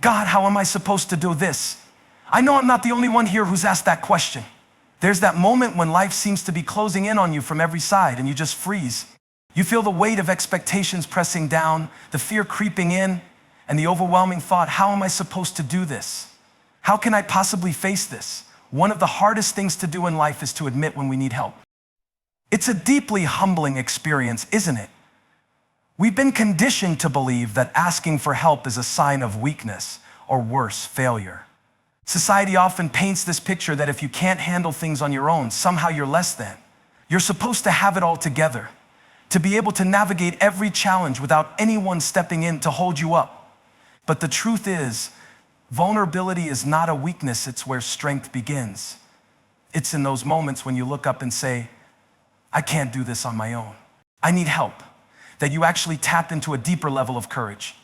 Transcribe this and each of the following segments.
God, how am I supposed to do this? I know I'm not the only one here who's asked that question. There's that moment when life seems to be closing in on you from every side and you just freeze. You feel the weight of expectations pressing down, the fear creeping in, and the overwhelming thought, how am I supposed to do this? How can I possibly face this? One of the hardest things to do in life is to admit when we need help. It's a deeply humbling experience, isn't it? We've been conditioned to believe that asking for help is a sign of weakness, or worse, failure. Society often paints this picture that if you can't handle things on your own, somehow you're less than. You're supposed to have it all together, to be able to navigate every challenge without anyone stepping in to hold you up. But the truth is, vulnerability is not a weakness, it's where strength begins. It's in those moments when you look up and say, I can't do this on my own. I need help. That you actually tap into a deeper level of courage.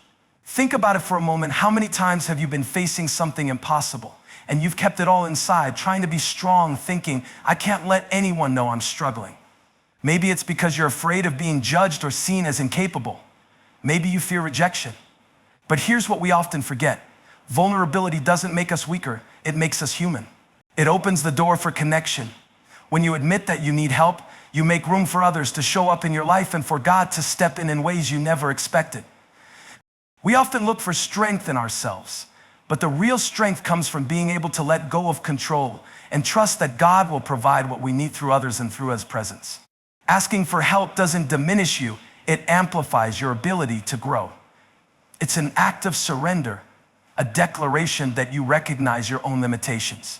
Think about it for a moment. How many times have you been facing something impossible and you've kept it all inside, trying to be strong, thinking, I can't let anyone know I'm struggling? Maybe it's because you're afraid of being judged or seen as incapable. Maybe you fear rejection. But here's what we often forget. Vulnerability doesn't make us weaker, it makes us human. It opens the door for connection. When you admit that you need help, you make room for others to show up in your life and for God to step in ways you never expected. We often look for strength in ourselves, but the real strength comes from being able to let go of control and trust that God will provide what we need through others and through His presence. Asking for help doesn't diminish you, it amplifies your ability to grow. It's an act of surrender, a declaration that you recognize your own limitations.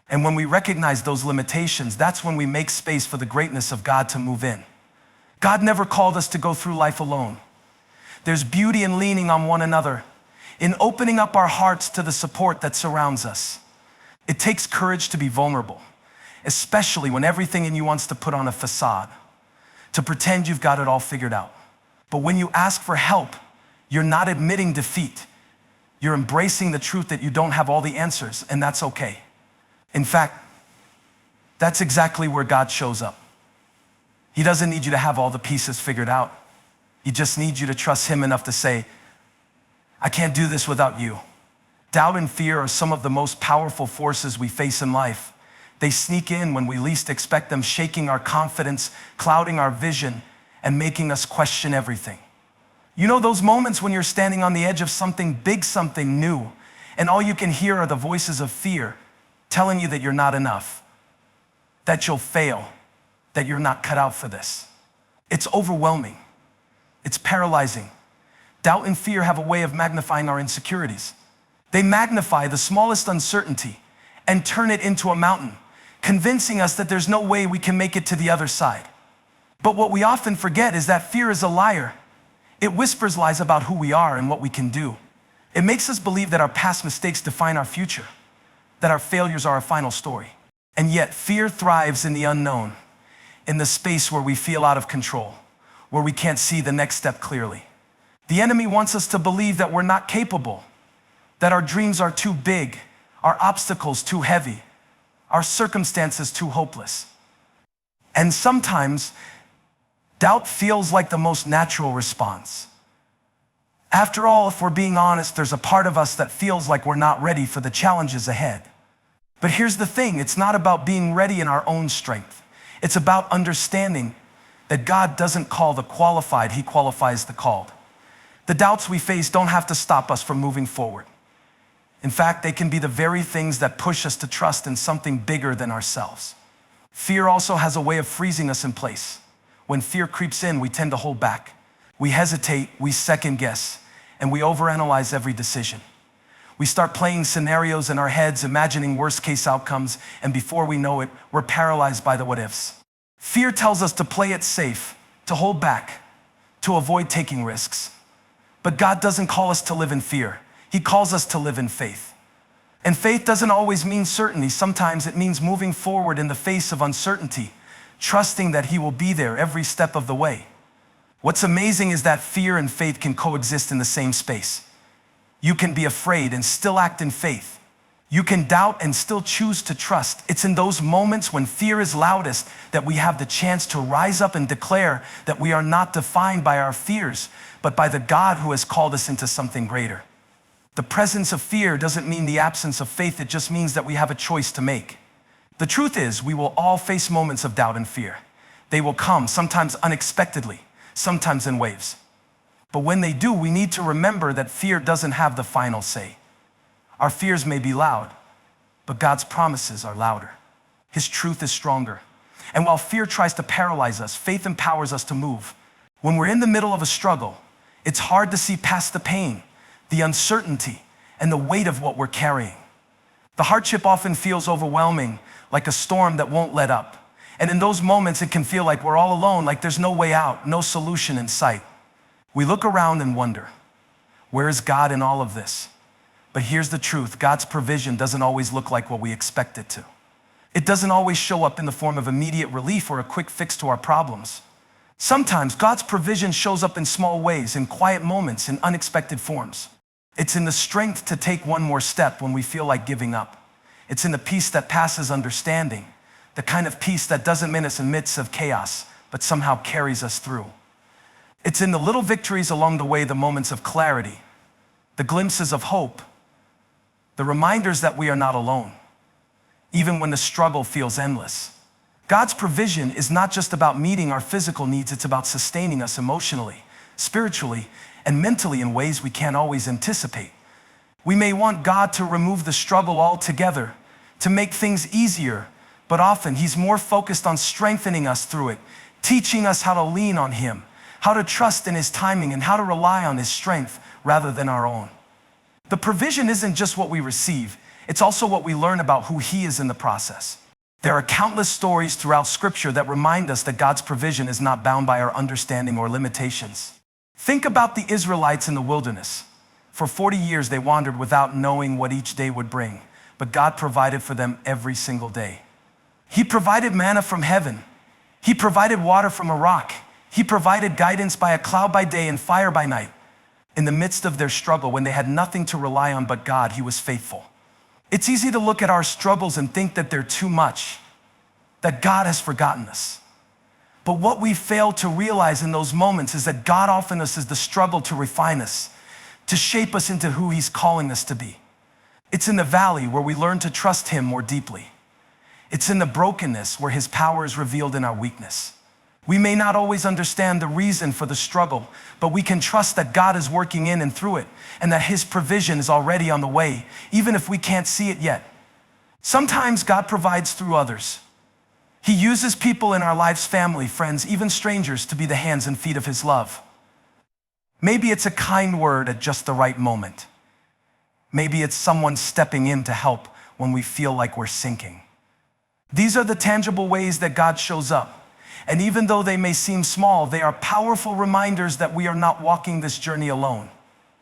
And when we recognize those limitations, that's when we make space for the greatness of God to move in. God never called us to go through life alone. There's beauty in leaning on one another, in opening up our hearts to the support that surrounds us. It takes courage to be vulnerable, especially when everything in you wants to put on a facade, to pretend you've got it all figured out. But when you ask for help, you're not admitting defeat. You're embracing the truth that you don't have all the answers, and that's okay. In fact, that's exactly where God shows up. He doesn't need you to have all the pieces figured out. He just needs you to trust Him enough to say, I can't do this without you. Doubt and fear are some of the most powerful forces we face in life. They sneak in when we least expect them, shaking our confidence, clouding our vision, and making us question everything. You know those moments when you're standing on the edge of something big, something new, and all you can hear are the voices of fear telling you that you're not enough, that you'll fail, that you're not cut out for this. It's overwhelming. It's paralyzing. Doubt and fear have a way of magnifying our insecurities. They magnify the smallest uncertainty and turn it into a mountain, convincing us that there's no way we can make it to the other side. But what we often forget is that fear is a liar. It whispers lies about who we are and what we can do. It makes us believe that our past mistakes define our future, that our failures are our final story. And yet, fear thrives in the unknown, in the space where we feel out of control, where we can't see the next step clearly. The enemy wants us to believe that we're not capable, that our dreams are too big, our obstacles too heavy, our circumstances too hopeless. And sometimes, doubt feels like the most natural response. After all, if we're being honest, there's a part of us that feels like we're not ready for the challenges ahead. But here's the thing, it's not about being ready in our own strength. It's about understanding that God doesn't call the qualified, He qualifies the called. The doubts we face don't have to stop us from moving forward. In fact, they can be the very things that push us to trust in something bigger than ourselves. Fear also has a way of freezing us in place. When fear creeps in, we tend to hold back. We hesitate, we second guess, and we overanalyze every decision. We start playing scenarios in our heads, imagining worst case outcomes, and before we know it, we're paralyzed by the what ifs. Fear tells us to play it safe, to hold back, to avoid taking risks. But God doesn't call us to live in fear. He calls us to live in faith. And faith doesn't always mean certainty. Sometimes it means moving forward in the face of uncertainty, trusting that He will be there every step of the way. What's amazing is that fear and faith can coexist in the same space. You can be afraid and still act in faith. You can doubt and still choose to trust. It's in those moments when fear is loudest that we have the chance to rise up and declare that we are not defined by our fears, but by the God who has called us into something greater. The presence of fear doesn't mean the absence of faith, it just means that we have a choice to make. The truth is, we will all face moments of doubt and fear. They will come, sometimes unexpectedly, sometimes in waves. But when they do, we need to remember that fear doesn't have the final say. Our fears may be loud, but God's promises are louder. His truth is stronger. And while fear tries to paralyze us, faith empowers us to move. When we're in the middle of a struggle, it's hard to see past the pain, the uncertainty, and the weight of what we're carrying. The hardship often feels overwhelming, like a storm that won't let up. And in those moments, it can feel like we're all alone, like there's no way out, no solution in sight. We look around and wonder, where is God in all of this? But here's the truth, God's provision doesn't always look like what we expect it to. It doesn't always show up in the form of immediate relief or a quick fix to our problems. Sometimes God's provision shows up in small ways, in quiet moments, in unexpected forms. It's in the strength to take one more step when we feel like giving up. It's in the peace that passes understanding, the kind of peace that doesn't meet us in the midst of chaos, but somehow carries us through. It's in the little victories along the way, the moments of clarity, the glimpses of hope, the reminders that we are not alone, even when the struggle feels endless. God's provision is not just about meeting our physical needs, it's about sustaining us emotionally, spiritually, and mentally in ways we can't always anticipate. We may want God to remove the struggle altogether, to make things easier, but often He's more focused on strengthening us through it, teaching us how to lean on Him, how to trust in His timing, and how to rely on His strength rather than our own. The provision isn't just what we receive, it's also what we learn about who He is in the process. There are countless stories throughout Scripture that remind us that God's provision is not bound by our understanding or limitations. Think about the Israelites in the wilderness. For 40 years they wandered without knowing what each day would bring, but God provided for them every single day. He provided manna from heaven. He provided water from a rock. He provided guidance by a cloud by day and fire by night. In the midst of their struggle, when they had nothing to rely on but God, He was faithful. It's easy to look at our struggles and think that they're too much, that God has forgotten us. But what we fail to realize in those moments is that God often uses the struggle to refine us, to shape us into who He's calling us to be. It's in the valley where we learn to trust Him more deeply. It's in the brokenness where His power is revealed in our weakness. We may not always understand the reason for the struggle, but we can trust that God is working in and through it, and that His provision is already on the way, even if we can't see it yet. Sometimes God provides through others. He uses people in our lives, family, friends, even strangers, to be the hands and feet of His love. Maybe it's a kind word at just the right moment. Maybe it's someone stepping in to help when we feel like we're sinking. These are the tangible ways that God shows up. And even though they may seem small, they are powerful reminders that we are not walking this journey alone.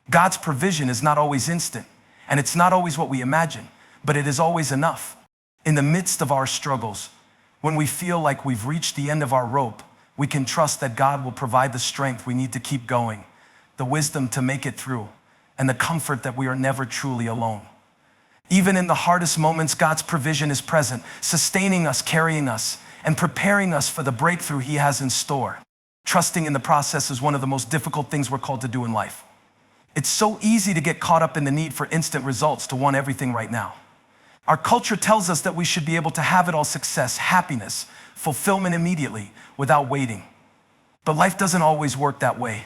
God's provision is not always instant, and it's not always what we imagine, but it is always enough. In the midst of our struggles, when we feel like we've reached the end of our rope, we can trust that God will provide the strength we need to keep going, the wisdom to make it through, and the comfort that we are never truly alone. Even in the hardest moments, God's provision is present, sustaining us, carrying us, and preparing us for the breakthrough He has in store. Trusting in the process is one of the most difficult things we're called to do in life. It's so easy to get caught up in the need for instant results, to want everything right now. Our culture tells us that we should be able to have it all: success, happiness, fulfillment immediately, without waiting. But life doesn't always work that way.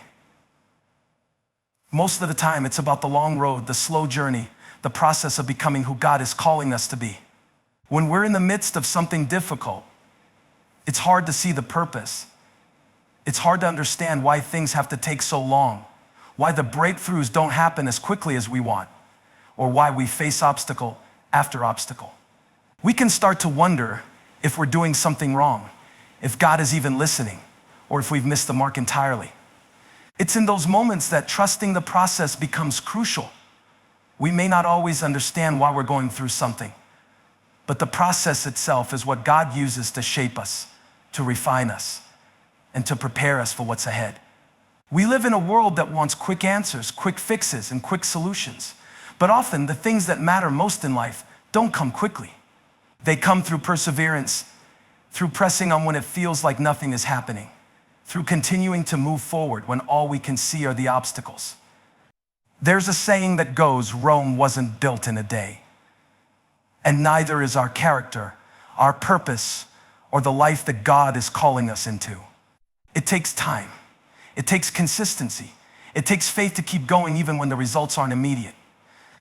Most of the time, it's about the long road, the slow journey, the process of becoming who God is calling us to be. When we're in the midst of something difficult, it's hard to see the purpose. It's hard to understand why things have to take so long, why the breakthroughs don't happen as quickly as we want, or why we face obstacle after obstacle. We can start to wonder if we're doing something wrong, if God is even listening, or if we've missed the mark entirely. It's in those moments that trusting the process becomes crucial. We may not always understand why we're going through something, but the process itself is what God uses to shape us, to refine us, and to prepare us for what's ahead. We live in a world that wants quick answers, quick fixes, and quick solutions. But often the things that matter most in life don't come quickly. They come through perseverance, through pressing on when it feels like nothing is happening, through continuing to move forward when all we can see are the obstacles. There's a saying that goes, Rome wasn't built in a day. And neither is our character, our purpose, or the life that God is calling us into. It takes time. It takes consistency. It takes faith to keep going even when the results aren't immediate.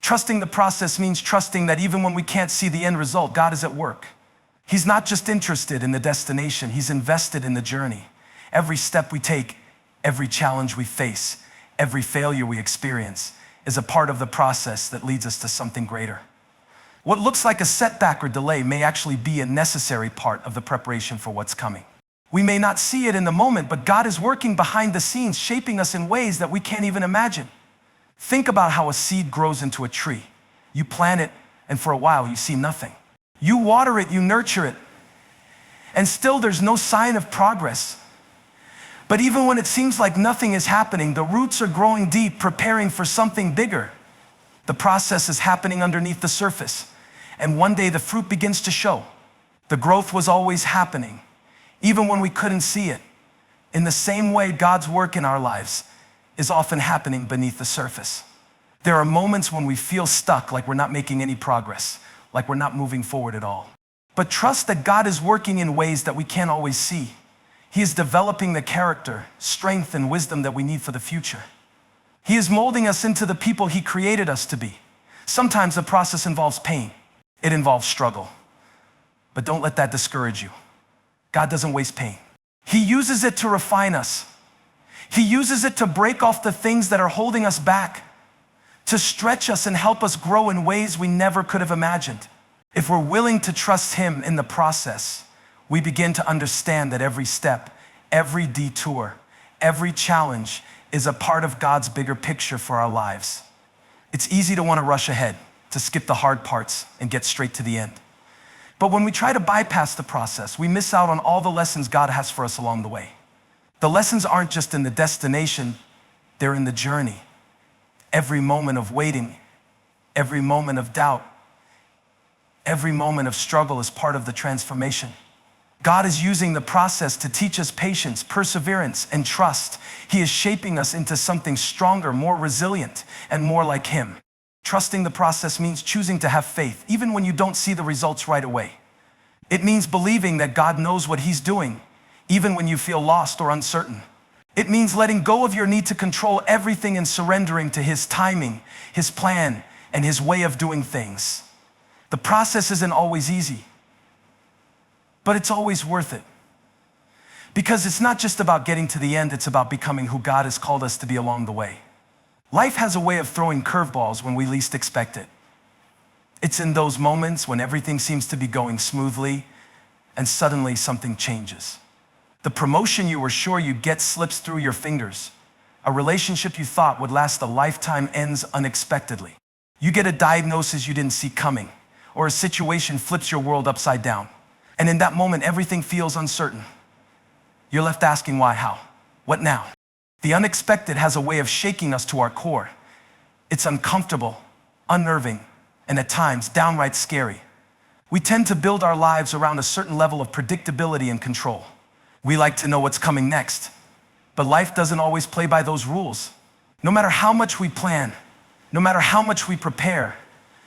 Trusting the process means trusting that even when we can't see the end result, God is at work. He's not just interested in the destination, He's invested in the journey. Every step we take, every challenge we face, every failure we experience is a part of the process that leads us to something greater. What looks like a setback or delay may actually be a necessary part of the preparation for what's coming. We may not see it in the moment, but God is working behind the scenes, shaping us in ways that we can't even imagine. Think about how a seed grows into a tree. You plant it, and for a while you see nothing. You water it, you nurture it, and still there's no sign of progress. But even when it seems like nothing is happening, the roots are growing deep, preparing for something bigger. The process is happening underneath the surface, and one day the fruit begins to show. The growth was always happening, even when we couldn't see it. In the same way, God's work in our lives is often happening beneath the surface. There are moments when we feel stuck, like we're not making any progress, like we're not moving forward at all. But trust that God is working in ways that we can't always see. He is developing the character, strength, and wisdom that we need for the future. He is molding us into the people He created us to be. Sometimes the process involves pain. It involves struggle. But don't let that discourage you. God doesn't waste pain. He uses it to refine us. He uses it to break off the things that are holding us back, to stretch us and help us grow in ways we never could have imagined. If we're willing to trust Him in the process, we begin to understand that every step, every detour, every challenge is a part of God's bigger picture for our lives. It's easy to want to rush ahead, to skip the hard parts and get straight to the end. But when we try to bypass the process, we miss out on all the lessons God has for us along the way. The lessons aren't just in the destination, they're in the journey. Every moment of waiting, every moment of doubt, every moment of struggle is part of the transformation. God is using the process to teach us patience, perseverance, and trust. He is shaping us into something stronger, more resilient, and more like Him. Trusting the process means choosing to have faith, even when you don't see the results right away. It means believing that God knows what He's doing, even when you feel lost or uncertain. It means letting go of your need to control everything and surrendering to His timing, His plan, and His way of doing things. The process isn't always easy, but it's always worth it. Because it's not just about getting to the end, it's about becoming who God has called us to be along the way. Life has a way of throwing curveballs when we least expect it. It's in those moments when everything seems to be going smoothly and suddenly something changes. The promotion you were sure you'd get slips through your fingers. A relationship you thought would last a lifetime ends unexpectedly. You get a diagnosis you didn't see coming, or a situation flips your world upside down. And in that moment, everything feels uncertain. You're left asking why, how, what now? The unexpected has a way of shaking us to our core. It's uncomfortable, unnerving, and at times downright scary. We tend to build our lives around a certain level of predictability and control. We like to know what's coming next, but life doesn't always play by those rules. No matter how much we plan, no matter how much we prepare,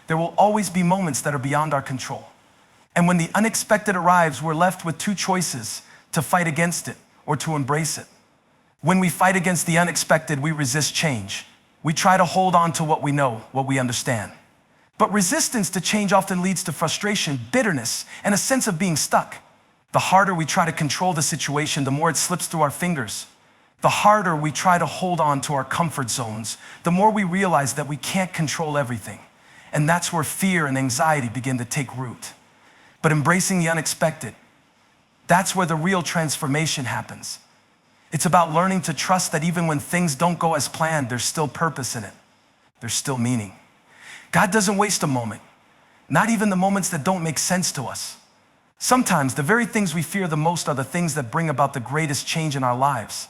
there will always be moments that are beyond our control. And when the unexpected arrives, we're left with two choices: to fight against it or to embrace it. When we fight against the unexpected, we resist change. We try to hold on to what we know, what we understand. But resistance to change often leads to frustration, bitterness, and a sense of being stuck. The harder we try to control the situation, the more it slips through our fingers. The harder we try to hold on to our comfort zones, the more we realize that we can't control everything. And that's where fear and anxiety begin to take root. But embracing the unexpected, that's where the real transformation happens. It's about learning to trust that even when things don't go as planned, there's still purpose in it. There's still meaning. God doesn't waste a moment, not even the moments that don't make sense to us. Sometimes the very things we fear the most are the things that bring about the greatest change in our lives.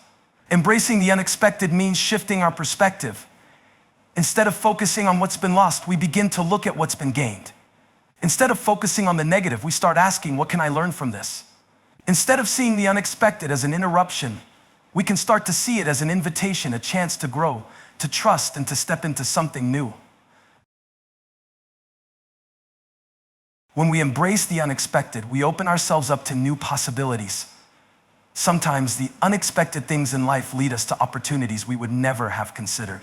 Embracing the unexpected means shifting our perspective. Instead of focusing on what's been lost, we begin to look at what's been gained. Instead of focusing on the negative, we start asking, what can I learn from this? Instead of seeing the unexpected as an interruption, we can start to see it as an invitation, a chance to grow, to trust, and to step into something new. When we embrace the unexpected, we open ourselves up to new possibilities. Sometimes the unexpected things in life lead us to opportunities we would never have considered.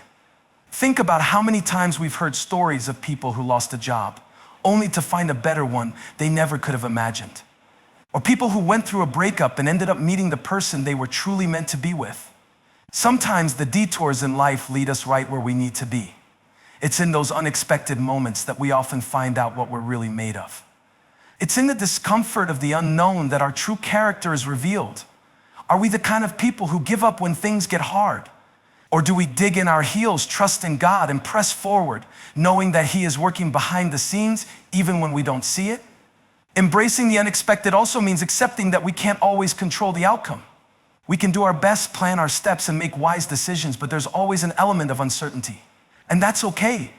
Think about how many times we've heard stories of people who lost a job, only to find a better one they never could have imagined. Or people who went through a breakup and ended up meeting the person they were truly meant to be with. Sometimes the detours in life lead us right where we need to be. It's in those unexpected moments that we often find out what we're really made of. It's in the discomfort of the unknown that our true character is revealed. Are we the kind of people who give up when things get hard? Or do we dig in our heels, trust in God, and press forward, knowing that He is working behind the scenes even when we don't see it? Embracing the unexpected also means accepting that we can't always control the outcome. We can do our best, plan our steps, and make wise decisions, but there's always an element of uncertainty. And that's okay.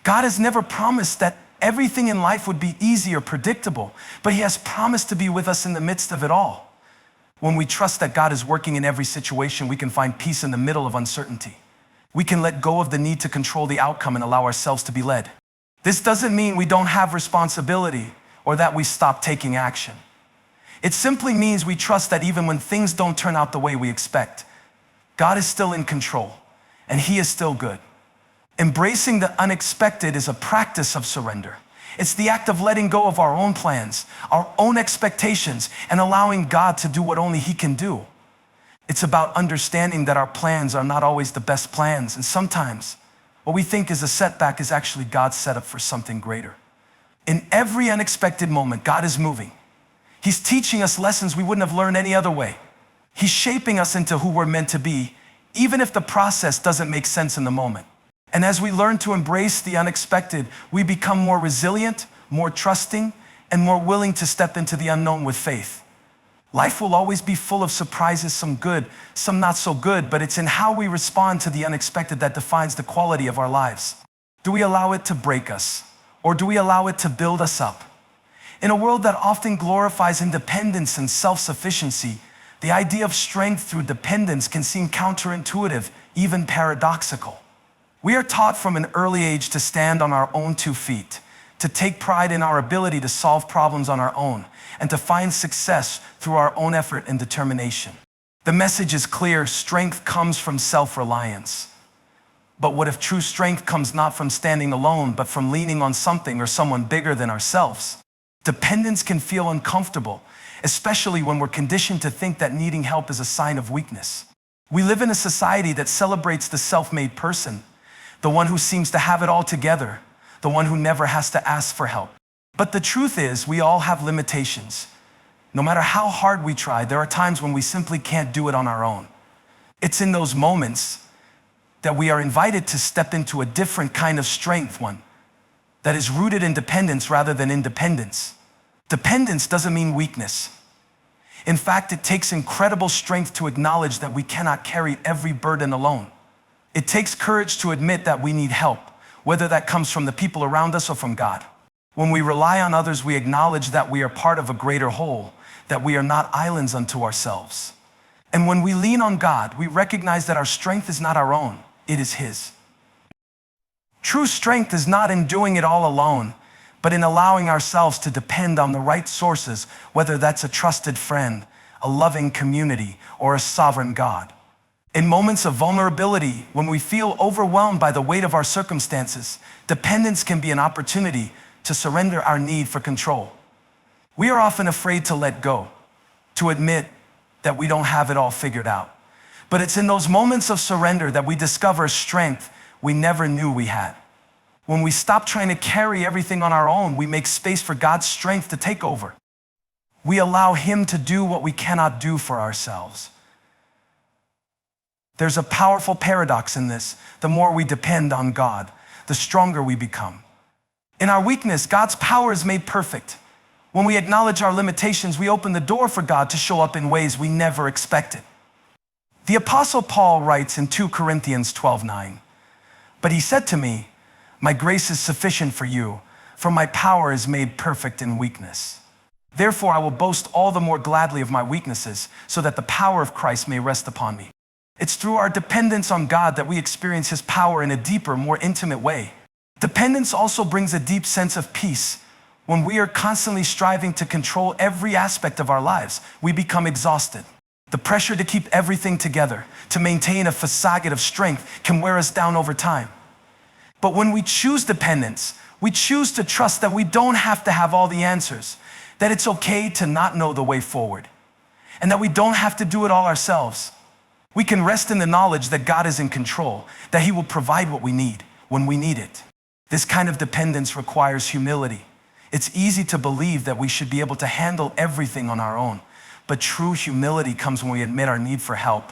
God has never promised that everything in life would be easy or predictable, but He has promised to be with us in the midst of it all. When we trust that God is working in every situation, we can find peace in the middle of uncertainty. We can let go of the need to control the outcome and allow ourselves to be led. This doesn't mean we don't have responsibility or that we stop taking action. It simply means we trust that even when things don't turn out the way we expect, God is still in control and He is still good. Embracing the unexpected is a practice of surrender. It's the act of letting go of our own plans, our own expectations, and allowing God to do what only He can do. It's about understanding that our plans are not always the best plans, and sometimes what we think is a setback is actually God's setup for something greater. In every unexpected moment, God is moving. He's teaching us lessons we wouldn't have learned any other way. He's shaping us into who we're meant to be, even if the process doesn't make sense in the moment. And as we learn to embrace the unexpected, we become more resilient, more trusting, and more willing to step into the unknown with faith. Life will always be full of surprises, some good, some not so good, but it's in how we respond to the unexpected that defines the quality of our lives. Do we allow it to break us, or do we allow it to build us up? In a world that often glorifies independence and self-sufficiency, the idea of strength through dependence can seem counterintuitive, even paradoxical. We are taught from an early age to stand on our own 2 feet, to take pride in our ability to solve problems on our own, and to find success through our own effort and determination. The message is clear: strength comes from self-reliance. But what if true strength comes not from standing alone, but from leaning on something or someone bigger than ourselves? Dependence can feel uncomfortable, especially when we're conditioned to think that needing help is a sign of weakness. We live in a society that celebrates the self-made person, the one who seems to have it all together, the one who never has to ask for help. But the truth is, we all have limitations. No matter how hard we try, there are times when we simply can't do it on our own. It's in those moments that we are invited to step into a different kind of strength, one that is rooted in dependence rather than independence. Dependence doesn't mean weakness. In fact, it takes incredible strength to acknowledge that we cannot carry every burden alone. It takes courage to admit that we need help, whether that comes from the people around us or from God. When we rely on others, we acknowledge that we are part of a greater whole, that we are not islands unto ourselves. And when we lean on God, we recognize that our strength is not our own, it is His. True strength is not in doing it all alone, but in allowing ourselves to depend on the right sources, whether that's a trusted friend, a loving community, or a sovereign God. In moments of vulnerability, when we feel overwhelmed by the weight of our circumstances, dependence can be an opportunity to surrender our need for control. We are often afraid to let go, to admit that we don't have it all figured out. But it's in those moments of surrender that we discover strength we never knew we had. When we stop trying to carry everything on our own, we make space for God's strength to take over. We allow Him to do what we cannot do for ourselves. There's a powerful paradox in this. The more we depend on God, the stronger we become. In our weakness, God's power is made perfect. When we acknowledge our limitations, we open the door for God to show up in ways we never expected. The Apostle Paul writes in 2 Corinthians 12:9, "But he said to me, 'My grace is sufficient for you, for my power is made perfect in weakness. Therefore I will boast all the more gladly of my weaknesses, so that the power of Christ may rest upon me.'" It's through our dependence on God that we experience His power in a deeper, more intimate way. Dependence also brings a deep sense of peace. When we are constantly striving to control every aspect of our lives, we become exhausted. The pressure to keep everything together, to maintain a facade of strength, can wear us down over time. But when we choose dependence, we choose to trust that we don't have to have all the answers, that it's okay to not know the way forward, and that we don't have to do it all ourselves. We can rest in the knowledge that God is in control, that He will provide what we need when we need it. This kind of dependence requires humility. It's easy to believe that we should be able to handle everything on our own, but true humility comes when we admit our need for help.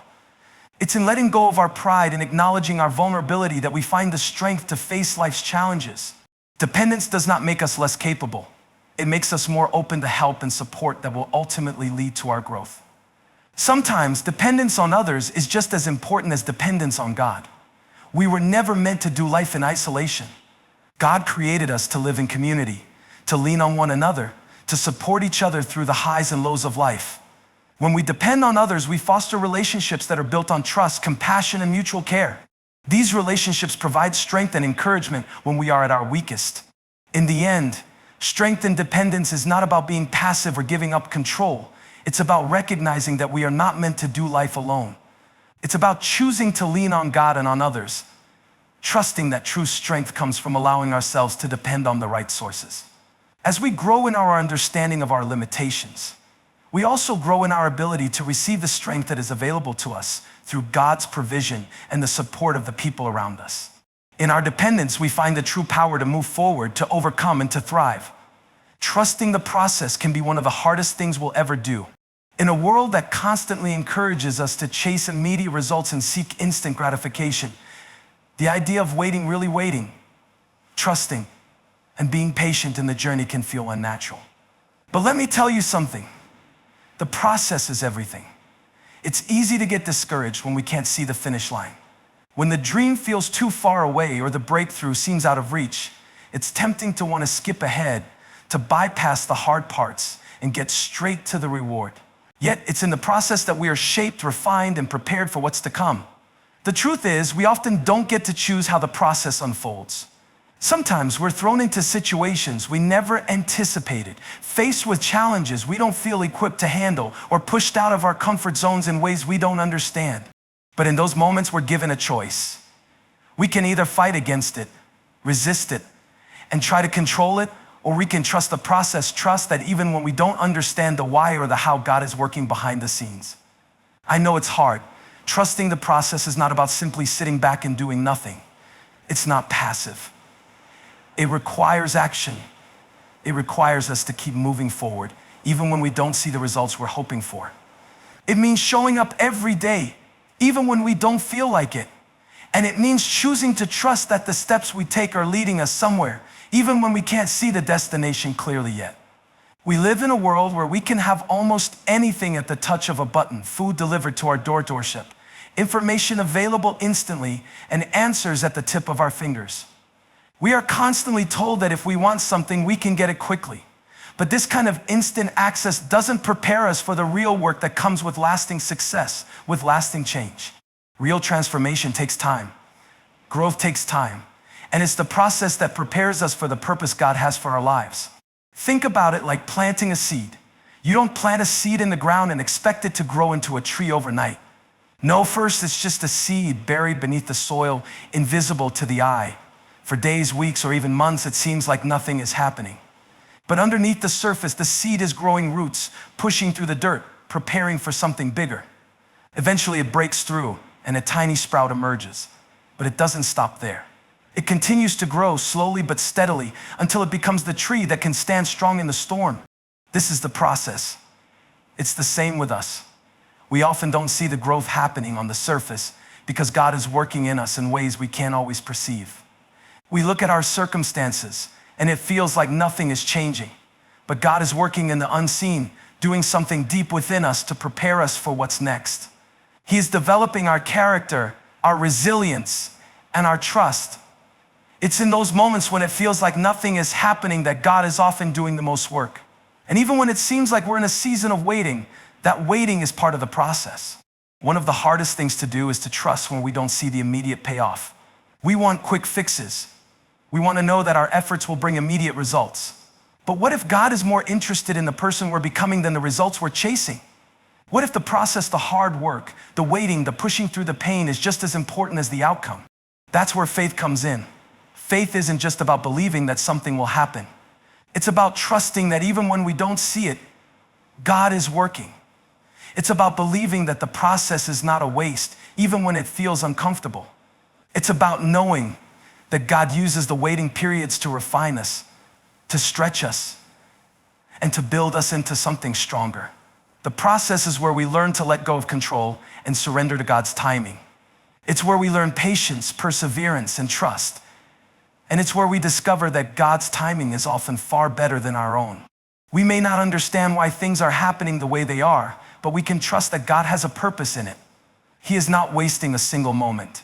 It's in letting go of our pride and acknowledging our vulnerability that we find the strength to face life's challenges. Dependence does not make us less capable. It makes us more open to help and support that will ultimately lead to our growth. Sometimes dependence on others is just as important as dependence on God. We were never meant to do life in isolation. God created us to live in community, to lean on one another, to support each other through the highs and lows of life. When we depend on others, we foster relationships that are built on trust, compassion, and mutual care. These relationships provide strength and encouragement when we are at our weakest. In the end, strength and dependence is not about being passive or giving up control. It's about recognizing that we are not meant to do life alone. It's about choosing to lean on God and on others, trusting that true strength comes from allowing ourselves to depend on the right sources. As we grow in our understanding of our limitations, we also grow in our ability to receive the strength that is available to us through God's provision and the support of the people around us. In our dependence, we find the true power to move forward, to overcome, and to thrive. Trusting the process can be one of the hardest things we'll ever do. In a world that constantly encourages us to chase immediate results and seek instant gratification, the idea of waiting, trusting, and being patient in the journey can feel unnatural. But let me tell you something. The process is everything. It's easy to get discouraged when we can't see the finish line. When the dream feels too far away or the breakthrough seems out of reach, it's tempting to want to skip ahead, to bypass the hard parts and get straight to the reward. Yet it's in the process that we are shaped, refined, and prepared for what's to come. The truth is, we often don't get to choose how the process unfolds. Sometimes we're thrown into situations we never anticipated, faced with challenges we don't feel equipped to handle, or pushed out of our comfort zones in ways we don't understand. But in those moments, we're given a choice. We can either fight against it, resist it, and try to control it, or we can trust the process, trust that even when we don't understand the why or the how, God is working behind the scenes. I know it's hard. Trusting the process is not about simply sitting back and doing nothing. It's not passive. It requires action. It requires us to keep moving forward, even when we don't see the results we're hoping for. It means showing up every day, even when we don't feel like it. And it means choosing to trust that the steps we take are leading us somewhere, even when we can't see the destination clearly yet. We live in a world where we can have almost anything at the touch of a button: food delivered to our doorstep, information available instantly, and answers at the tip of our fingers. We are constantly told that if we want something, we can get it quickly. But this kind of instant access doesn't prepare us for the real work that comes with lasting success, with lasting change. Real transformation takes time. Growth takes time. And it's the process that prepares us for the purpose God has for our lives. Think about it like planting a seed. You don't plant a seed in the ground and expect it to grow into a tree overnight. No, first it's just a seed buried beneath the soil, invisible to the eye. For days, weeks, or even months, it seems like nothing is happening. But underneath the surface, the seed is growing roots, pushing through the dirt, preparing for something bigger. Eventually, it breaks through, and a tiny sprout emerges. But it doesn't stop there. It continues to grow slowly but steadily until it becomes the tree that can stand strong in the storm. This is the process. It's the same with us. We often don't see the growth happening on the surface because God is working in us in ways we can't always perceive. We look at our circumstances and it feels like nothing is changing. But God is working in the unseen, doing something deep within us to prepare us for what's next. He is developing our character, our resilience, and our trust. It's in those moments when it feels like nothing is happening that God is often doing the most work. And even when it seems like we're in a season of waiting, that waiting is part of the process. One of the hardest things to do is to trust when we don't see the immediate payoff. We want quick fixes. We want to know that our efforts will bring immediate results. But what if God is more interested in the person we're becoming than the results we're chasing? What if the process, the hard work, the waiting, the pushing through the pain is just as important as the outcome? That's where faith comes in. Faith isn't just about believing that something will happen. It's about trusting that even when we don't see it, God is working. It's about believing that the process is not a waste, even when it feels uncomfortable. It's about knowing that God uses the waiting periods to refine us, to stretch us, and to build us into something stronger. The process is where we learn to let go of control and surrender to God's timing. It's where we learn patience, perseverance, and trust. And it's where we discover that God's timing is often far better than our own. We may not understand why things are happening the way they are, but we can trust that God has a purpose in it. He is not wasting a single moment.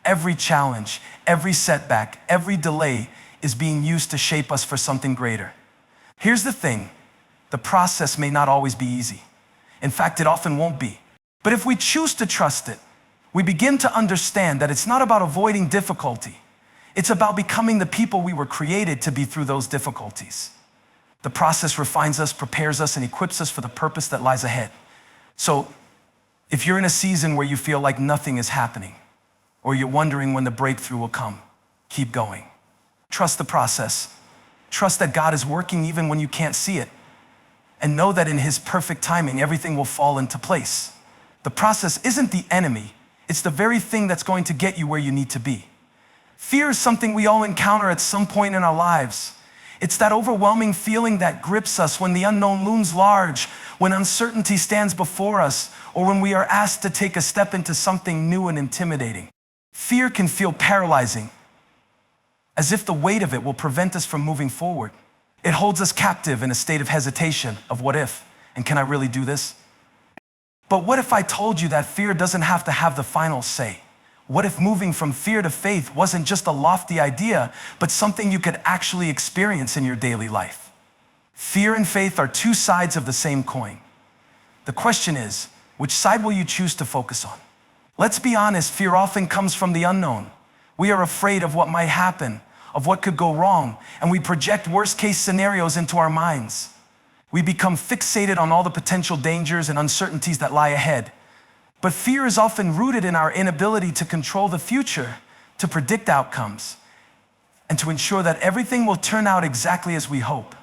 Every challenge, every setback, every delay is being used to shape us for something greater. Here's the thing, the process may not always be easy. In fact, it often won't be. But if we choose to trust it, we begin to understand that it's not about avoiding difficulty. It's about becoming the people we were created to be through those difficulties. The process refines us, prepares us, and equips us for the purpose that lies ahead. So, if you're in a season where you feel like nothing is happening, or you're wondering when the breakthrough will come, keep going. Trust the process. Trust that God is working even when you can't see it. And know that in His perfect timing, everything will fall into place. The process isn't the enemy. It's the very thing that's going to get you where you need to be. Fear is something we all encounter at some point in our lives. It's that overwhelming feeling that grips us when the unknown looms large, when uncertainty stands before us, or when we are asked to take a step into something new and intimidating. Fear can feel paralyzing, as if the weight of it will prevent us from moving forward. It holds us captive in a state of hesitation of what if, and can I really do this? But what if I told you that fear doesn't have to have the final say? What if moving from fear to faith wasn't just a lofty idea, but something you could actually experience in your daily life? Fear and faith are two sides of the same coin. The question is, which side will you choose to focus on? Let's be honest, fear often comes from the unknown. We are afraid of what might happen, of what could go wrong, and we project worst-case scenarios into our minds. We become fixated on all the potential dangers and uncertainties that lie ahead. But fear is often rooted in our inability to control the future, to predict outcomes, and to ensure that everything will turn out exactly as we hope.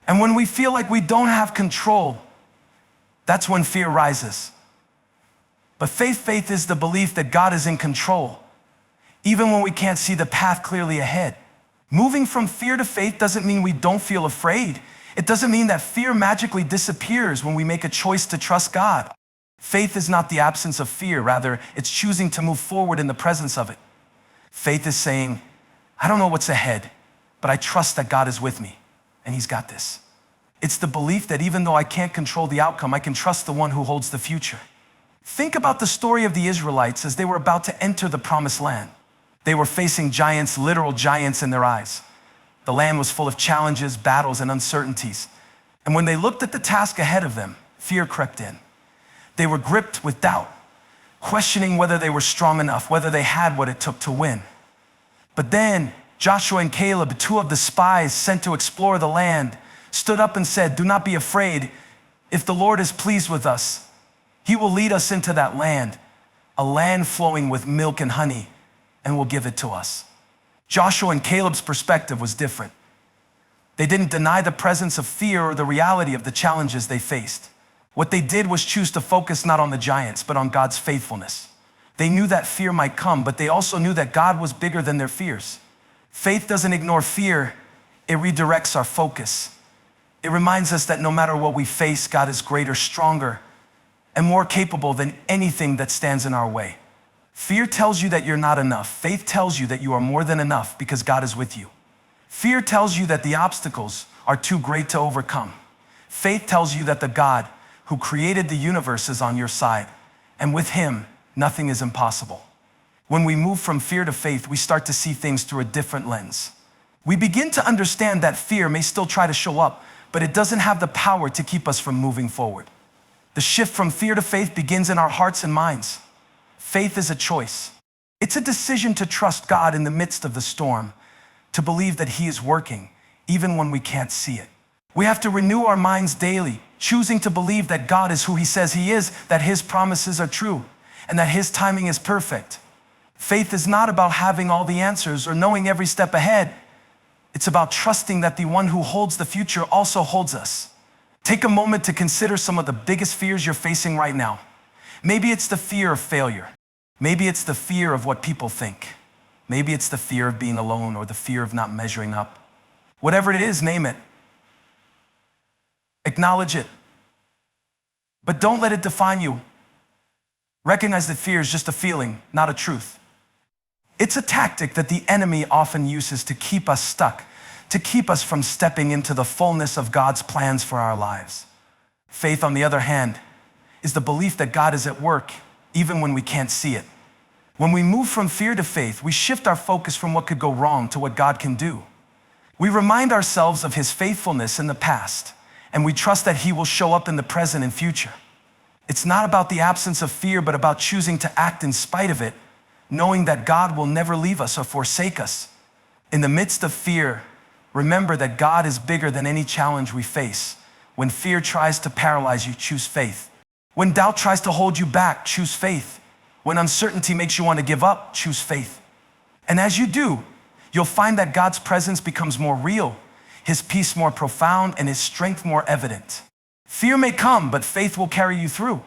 And when we feel like we don't have control, that's when fear rises. But faith is the belief that God is in control, even when we can't see the path clearly ahead. Moving from fear to faith doesn't mean we don't feel afraid. It doesn't mean that fear magically disappears when we make a choice to trust God. Faith is not the absence of fear, rather, it's choosing to move forward in the presence of it. Faith is saying, I don't know what's ahead, but I trust that God is with me, and He's got this. It's the belief that even though I can't control the outcome, I can trust the one who holds the future. Think about the story of the Israelites as they were about to enter the promised land. They were facing giants, literal giants in their eyes. The land was full of challenges, battles, and uncertainties. And when they looked at the task ahead of them, fear crept in. They were gripped with doubt, questioning whether they were strong enough, whether they had what it took to win. But then Joshua and Caleb, two of the spies sent to explore the land, stood up and said, "Do not be afraid. If the Lord is pleased with us, He will lead us into that land, a land flowing with milk and honey, and will give it to us." Joshua and Caleb's perspective was different. They didn't deny the presence of fear or the reality of the challenges they faced. What they did was choose to focus not on the giants, but on God's faithfulness. They knew that fear might come, but they also knew that God was bigger than their fears. Faith doesn't ignore fear, it redirects our focus. It reminds us that no matter what we face, God is greater, stronger, and more capable than anything that stands in our way. Fear tells you that you're not enough. Faith tells you that you are more than enough because God is with you. Fear tells you that the obstacles are too great to overcome. Faith tells you that the God who created the universe is on your side, and with Him, nothing is impossible. When we move from fear to faith, we start to see things through a different lens. We begin to understand that fear may still try to show up, but it doesn't have the power to keep us from moving forward. The shift from fear to faith begins in our hearts and minds. Faith is a choice. It's a decision to trust God in the midst of the storm, to believe that He is working, even when we can't see it. We have to renew our minds daily, choosing to believe that God is who He says He is, that His promises are true, and that His timing is perfect. Faith is not about having all the answers or knowing every step ahead. It's about trusting that the one who holds the future also holds us. Take a moment to consider some of the biggest fears you're facing right now. Maybe it's the fear of failure. Maybe it's the fear of what people think. Maybe it's the fear of being alone or the fear of not measuring up. Whatever it is, name it. Acknowledge it. But don't let it define you. Recognize that fear is just a feeling, not a truth. It's a tactic that the enemy often uses to keep us stuck, to keep us from stepping into the fullness of God's plans for our lives. Faith, on the other hand, is the belief that God is at work even when we can't see it. When we move from fear to faith, we shift our focus from what could go wrong to what God can do. We remind ourselves of His faithfulness in the past, and we trust that He will show up in the present and future. It's not about the absence of fear, but about choosing to act in spite of it, knowing that God will never leave us or forsake us. In the midst of fear, remember that God is bigger than any challenge we face. When fear tries to paralyze you, choose faith. When doubt tries to hold you back, choose faith. When uncertainty makes you want to give up, choose faith. And as you do, you'll find that God's presence becomes more real, His peace more profound, and His strength more evident. Fear may come, but faith will carry you through.